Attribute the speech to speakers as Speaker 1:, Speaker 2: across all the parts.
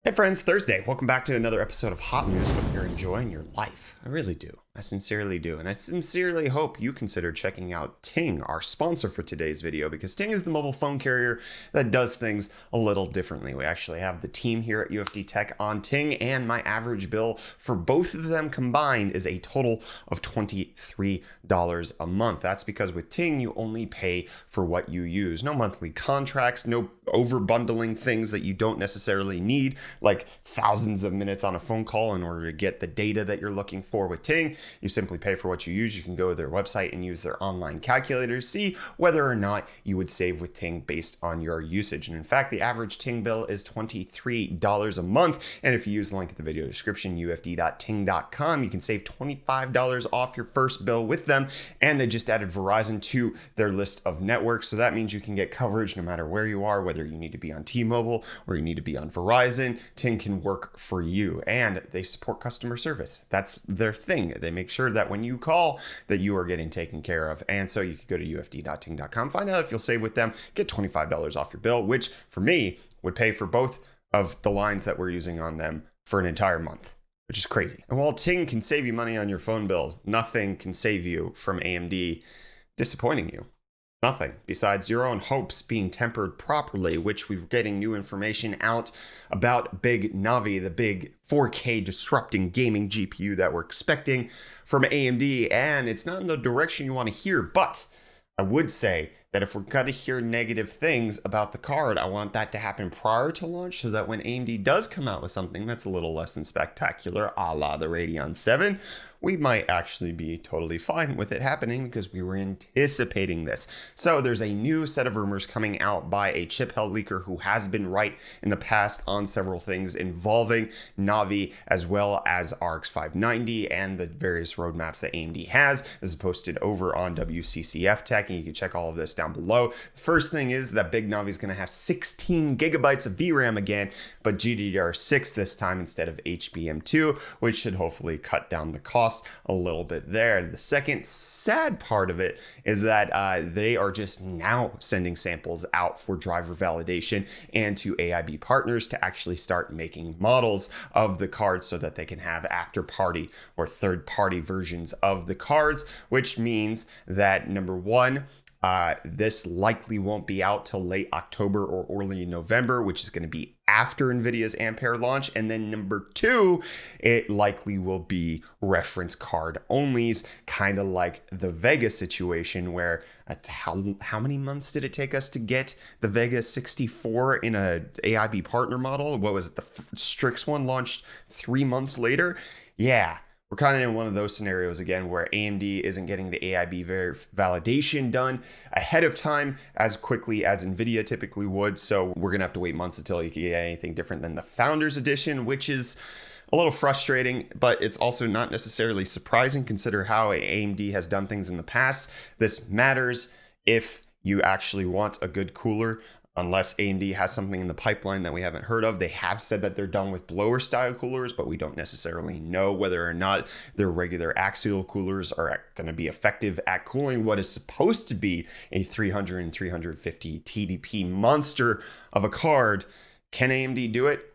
Speaker 1: Hey friends, Thursday. Welcome back to another episode of Hot News. Hope you're enjoying your life. I really do. I sincerely do. And I sincerely hope you consider checking out Ting, our sponsor for today's video, because Ting is the mobile phone carrier that does things a little differently. We actually have the team here at UFD Tech on Ting, and my average bill for both of them combined is a total of $23 a month. That's because with Ting, you only pay for what you use. No monthly contracts, no over bundling things that you don't necessarily need, like thousands of minutes on a phone call in order to get the data that you're looking for. With Ting, you simply pay for what you use. You can go to their website and use their online calculator to see whether or not you would save with Ting based on your usage. And in fact, the average Ting bill is $23 a month. And if you use the link in the video description, ufd.ting.com, you can save $25 off your first bill with them. And they just added Verizon to their list of networks. So that means you can get coverage no matter where you are, whether you need to be on T-Mobile or you need to be on Verizon. Ting can work for you, and they support customer service. That's their thing. They make sure that when you call that you are getting taken care of. And so you can go to ufd.ting.com, find out if you'll save with them, get $25 off your bill, which for me would pay for both of the lines that we're using on them for an entire month, which is crazy. And while Ting can save you money on your phone bills, nothing can save you from AMD disappointing you. Nothing besides your own hopes being tempered properly, which we're getting new information out about big Navi, the big 4K disrupting gaming GPU that we're expecting from AMD. And it's not in the direction you want to hear, but I would say that if we're going to hear negative things about the card, I want that to happen prior to launch so that when AMD does come out with something that's a little less than spectacular, a la the Radeon 7, we might actually be totally fine with it happening because we were anticipating this. So there's a new set of rumors coming out by a chip held leaker who has been right in the past on several things involving Navi as well as RX 590 and the various roadmaps that AMD has. This is posted over on WCCF Tech, and you can check all of this down below. First thing is that big Navi is going to have 16 gigabytes of VRAM again, but GDDR6 this time instead of HBM2, which should hopefully cut down the cost a little bit there. The second sad part of it is that they are just now sending samples out for driver validation and to AIB partners to actually start making models of the cards so that they can have after party or third party versions of the cards, which means that number one, this likely won't be out till late October or early November, which is going to be after NVIDIA's Ampere launch. And then number two, it likely will be reference card onlys, kind of like the Vega situation where how many months did it take us to get the Vega 64 in a AIB partner model? What was it? The Strix one launched 3 months later. Yeah. We're kind of in one of those scenarios again where AMD isn't getting the AIB validation done ahead of time as quickly as NVIDIA typically would. So we're going to have to wait months until you can get anything different than the Founders Edition, which is a little frustrating, but it's also not necessarily surprising. Consider how AMD has done things in the past. This matters if you actually want a good cooler. Unless AMD has something in the pipeline that we haven't heard of. They have said that they're done with blower style coolers, but we don't necessarily know whether or not their regular axial coolers are going to be effective at cooling what is supposed to be a 300 and 350 TDP monster of a card. Can AMD do it?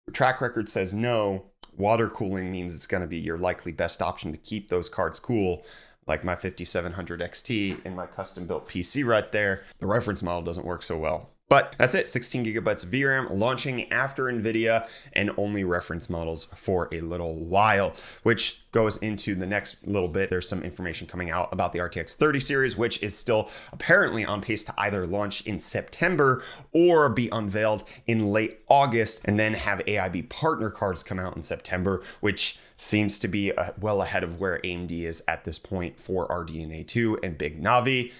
Speaker 1: The track record says no. Water cooling means it's going to be your likely best option to keep those cards cool. Like my 5700 XT in my custom built PC right there. The reference model doesn't work so well. But that's it, 16 gigabytes of VRAM launching after NVIDIA and only reference models for a little while, which goes into the next little bit. There's some information coming out about the RTX 30 series, which is still apparently on pace to either launch in September or be unveiled in late August, and then have AIB partner cards come out in September, which seems to be well ahead of where AMD is at this point for RDNA 2 and Big Navi.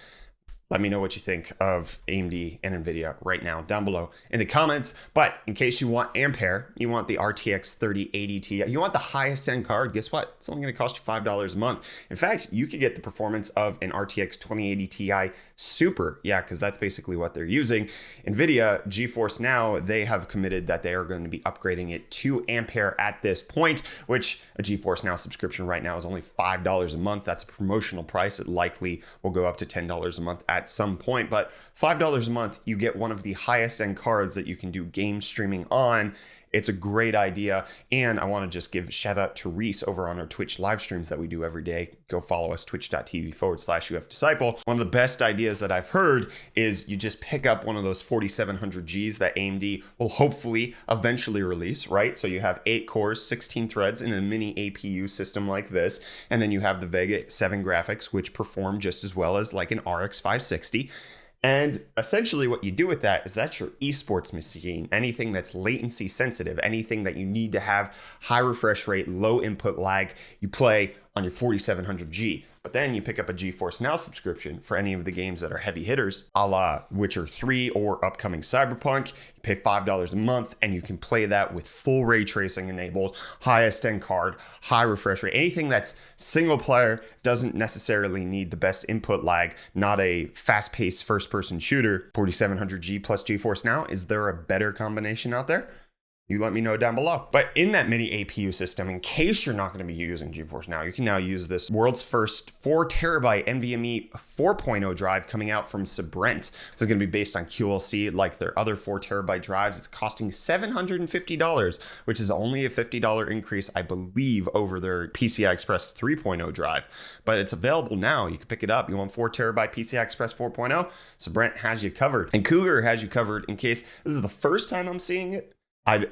Speaker 1: Let me know what you think of AMD and NVIDIA right now down below in the comments. But in case you want Ampere, you want the RTX 3080 Ti, you want the highest end card, guess what? It's only going to cost you $5 a month. In fact, you could get the performance of an RTX 2080 Ti Super. Yeah, because that's basically what they're using. NVIDIA, GeForce Now, they have committed that they are going to be upgrading it to Ampere at this point, which a GeForce Now subscription right now is only $5 a month. That's a promotional price. It likely will go up to $10 a month at some point, but $5 a month, you get one of the highest end cards that you can do game streaming on It's a great idea. And I want to just give a shout out to Reece over on our Twitch live streams that we do every day. Go follow us, twitch.tv/UFDisciple. One of the best ideas that I've heard is you just pick up one of those 4700Gs that AMD will hopefully eventually release, right? So you have 8 cores, 16 threads in a mini APU system like this. And then you have the Vega 7 graphics, which perform just as well as like an RX 560. And essentially what you do with that is that's your esports machine. Anything that's latency sensitive, anything that you need to have high refresh rate, low input lag, you play on your 4700G. But then you pick up a GeForce Now subscription for any of the games that are heavy hitters, a la Witcher 3 or upcoming Cyberpunk. You pay $5 a month and you can play that with full ray tracing enabled, highest end card, high refresh rate. Anything that's single player, doesn't necessarily need the best input lag, not a fast-paced first-person shooter. 4700G plus GeForce Now, is there a better combination out there? You let me know down below. But in that mini APU system, in case you're not going to be using GeForce Now, you can now use this world's first 4 terabyte NVMe 4.0 drive coming out from Sabrent. This is going to be based on QLC like their other 4 terabyte drives. It's costing $750, which is only a $50 increase, I believe, over their PCI Express 3.0 drive. But it's available now. You can pick it up. You want 4 terabyte PCI Express 4.0? Sabrent has you covered. And Cougar has you covered in case this is the first time I'm seeing it.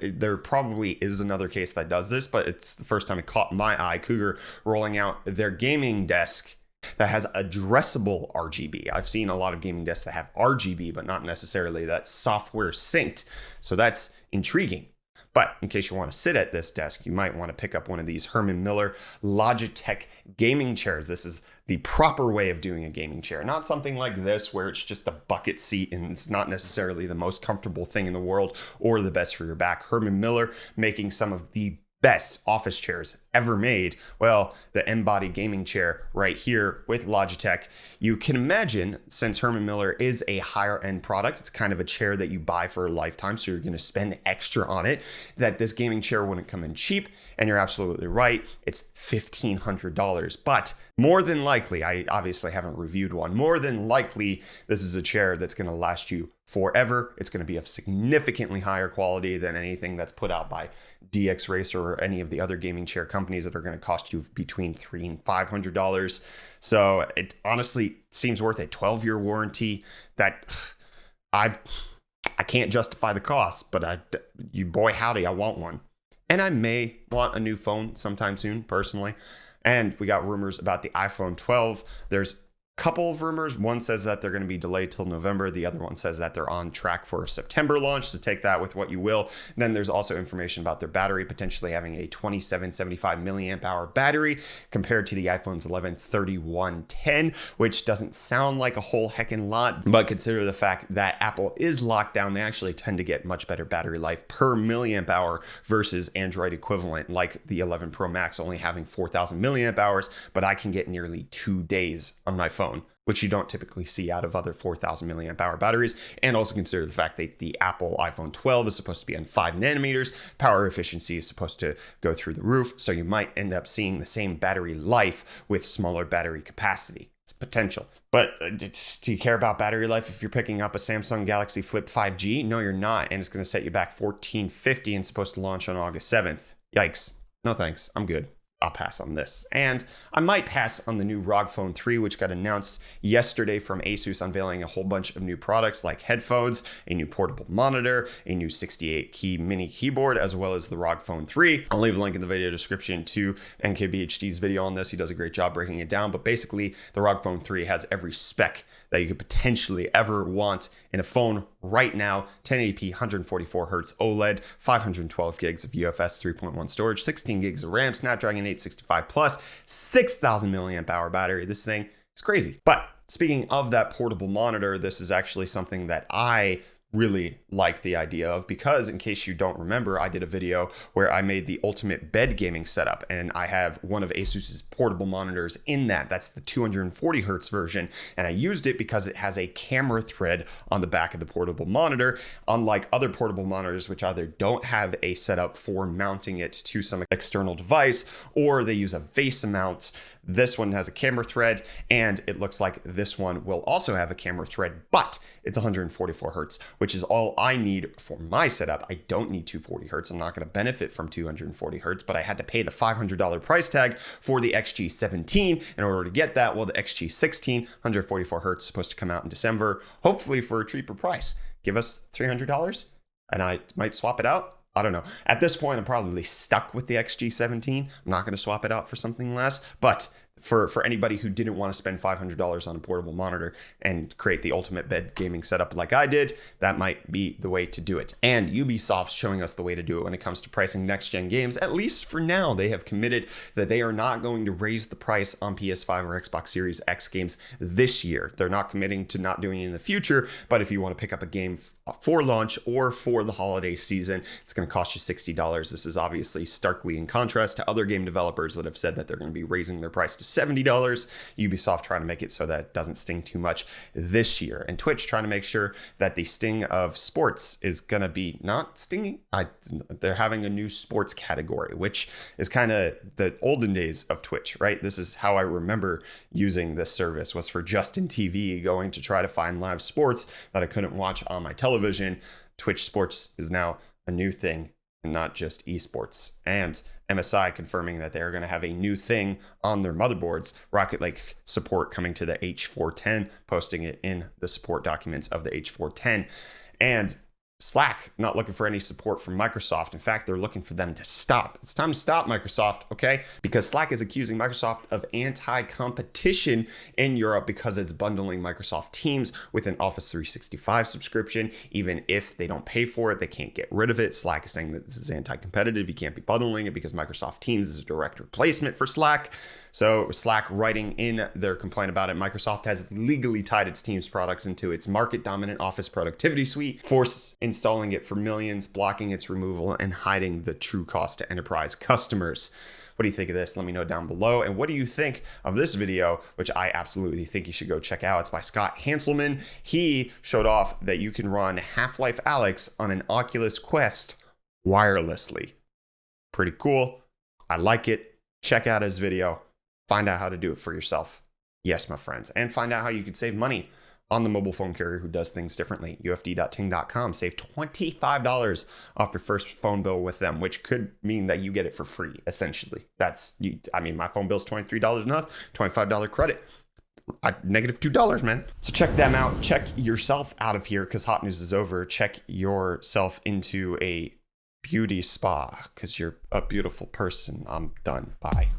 Speaker 1: There probably is another case that does this, but it's the first time it caught my eye. Cougar rolling out their gaming desk that has addressable RGB. I've seen a lot of gaming desks that have RGB, but not necessarily that software synced. So that's intriguing. But in case you want to sit at this desk, you might want to pick up one of these Herman Miller Logitech gaming chairs. This is the proper way of doing a gaming chair, not something like this where it's just a bucket seat and it's not necessarily the most comfortable thing in the world or the best for your back. Herman Miller making some of the best office chairs ever made. Well, the M-Body gaming chair right here with Logitech. You can imagine, since Herman Miller is a higher end product, it's kind of a chair that you buy for a lifetime, so you're going to spend extra on it, that this gaming chair wouldn't come in cheap. And you're absolutely right, it's $1,500. But more than likely, I obviously haven't reviewed one, more than likely this is a chair that's going to last you forever. It's going to be of significantly higher quality than anything that's put out by DX Racer or any of the other gaming chair companies that are going to cost you between $300 and $500. So it honestly seems worth a 12-year warranty that I can't justify the cost, but boy howdy, I want one. And I may want a new phone sometime soon, personally. And we got rumors about the iPhone 12. There's couple of rumors. One says that they're going to be delayed till November. The other one says that they're on track for a September launch, so take that with what you will. And then there's also information about their battery potentially having a 2775 milliamp hour battery compared to the iPhone's 11 3110, which doesn't sound like a whole heckin' lot, but consider the fact that Apple is locked down. They actually tend to get much better battery life per milliamp hour versus Android equivalent, like the 11 Pro Max only having 4000 milliamp hours, but I can get nearly 2 days on my phone, which you don't typically see out of other 4000 milliamp hour batteries. And also consider the fact that the Apple iPhone 12 is supposed to be on 5 nanometers. Power efficiency is supposed to go through the roof. So you might end up seeing the same battery life with smaller battery capacity. It's potential. But do you care about battery life if you're picking up a Samsung Galaxy Flip 5G? No, you're not. And it's going to set you back $1,450 and supposed to launch on August 7th. Yikes. No thanks. I'm good. I'll pass on this. And I might pass on the new ROG Phone 3, which got announced yesterday from Asus, unveiling a whole bunch of new products like headphones, a new portable monitor, a new 68-key mini keyboard, as well as the ROG Phone 3. I'll leave a link in the video description to NKBHD's video on this. He does a great job breaking it down, but basically the ROG Phone 3 has every spec that you could potentially ever want in a phone right now. 1080p, 144 hertz OLED, 512 gigs of UFS 3.1 storage, 16 gigs of RAM, Snapdragon 865 plus, 6000 milliamp hour battery. This thing is crazy. But speaking of that portable monitor, this is actually something that I really like the idea of, because in case you don't remember, I did a video where I made the ultimate bed gaming setup, and I have one of Asus's portable monitors in that. That's the 240 hertz version, and I used it because it has a camera thread on the back of the portable monitor, unlike other portable monitors which either don't have a setup for mounting it to some external device, or they use a vase mount This one has a camera thread, and it looks like this one will also have a camera thread, but it's 144 hertz, which is all I need for my setup. I don't need 240 hertz. I'm not going to benefit from 240 hertz, but I had to pay the $500 price tag for the XG17 in order to get that. Well, the XG16, 144 hertz, supposed to come out in December, hopefully for a cheaper price. Give us $300, and I might swap it out. I don't know. At this point, I'm probably stuck with the XG17. I'm not going to swap it out for something less, but for anybody who didn't want to spend $500 on a portable monitor and create the ultimate bed gaming setup like I did, that might be the way to do it. And Ubisoft's showing us the way to do it when it comes to pricing next-gen games. At least for now, they have committed that they are not going to raise the price on PS5 or Xbox Series X games this year. They're not committing to not doing it in the future, but if you want to pick up a game for launch or for the holiday season, it's going to cost you $60. This is obviously starkly in contrast to other game developers that have said that they're going to be raising their price to $70. Ubisoft trying to make it so that it doesn't sting too much this year. And Twitch trying to make sure that the sting of sports is going to be not stinging. They're having a new sports category, which is kind of the olden days of Twitch, right? This is how I remember using this service, was for Justin TV, going to try to find live sports that I couldn't watch on my television. Twitch Sports is now a new thing, and not just esports. And MSI confirming that they're going to have a new thing on their motherboards, Rocket Lake support coming to the H410, posting it in the support documents of the H410. And Slack not looking for any support from Microsoft. In fact, they're looking for them to stop. It's time to stop, Microsoft, okay? Because Slack is accusing Microsoft of anti-competition in Europe because it's bundling Microsoft Teams with an Office 365 subscription. Even if they don't pay for it, they can't get rid of it. Slack is saying that this is anti-competitive. You can't be bundling it because Microsoft Teams is a direct replacement for Slack. So Slack writing in their complaint about it, Microsoft has legally tied its Teams products into its market-dominant Office productivity suite, forced installing it for millions, blocking its removal, and hiding the true cost to enterprise customers. What do you think of this? Let me know down below. And what do you think of this video, which I absolutely think you should go check out? It's by Scott Hanselman. He showed off that you can run Half-Life Alyx on an Oculus Quest wirelessly. Pretty cool. I like it. Check out his video. Find out how to do it for yourself. Yes, my friends. And find out how you can save money on the mobile phone carrier who does things differently. ufd.ting.com. Save $25 off your first phone bill with them, which could mean that you get it for free, essentially. My phone bill's $23 a month, $25 credit. Negative $2, man. So check them out. Check yourself out of here because hot news is over. Check yourself into a beauty spa because you're a beautiful person. I'm done. Bye.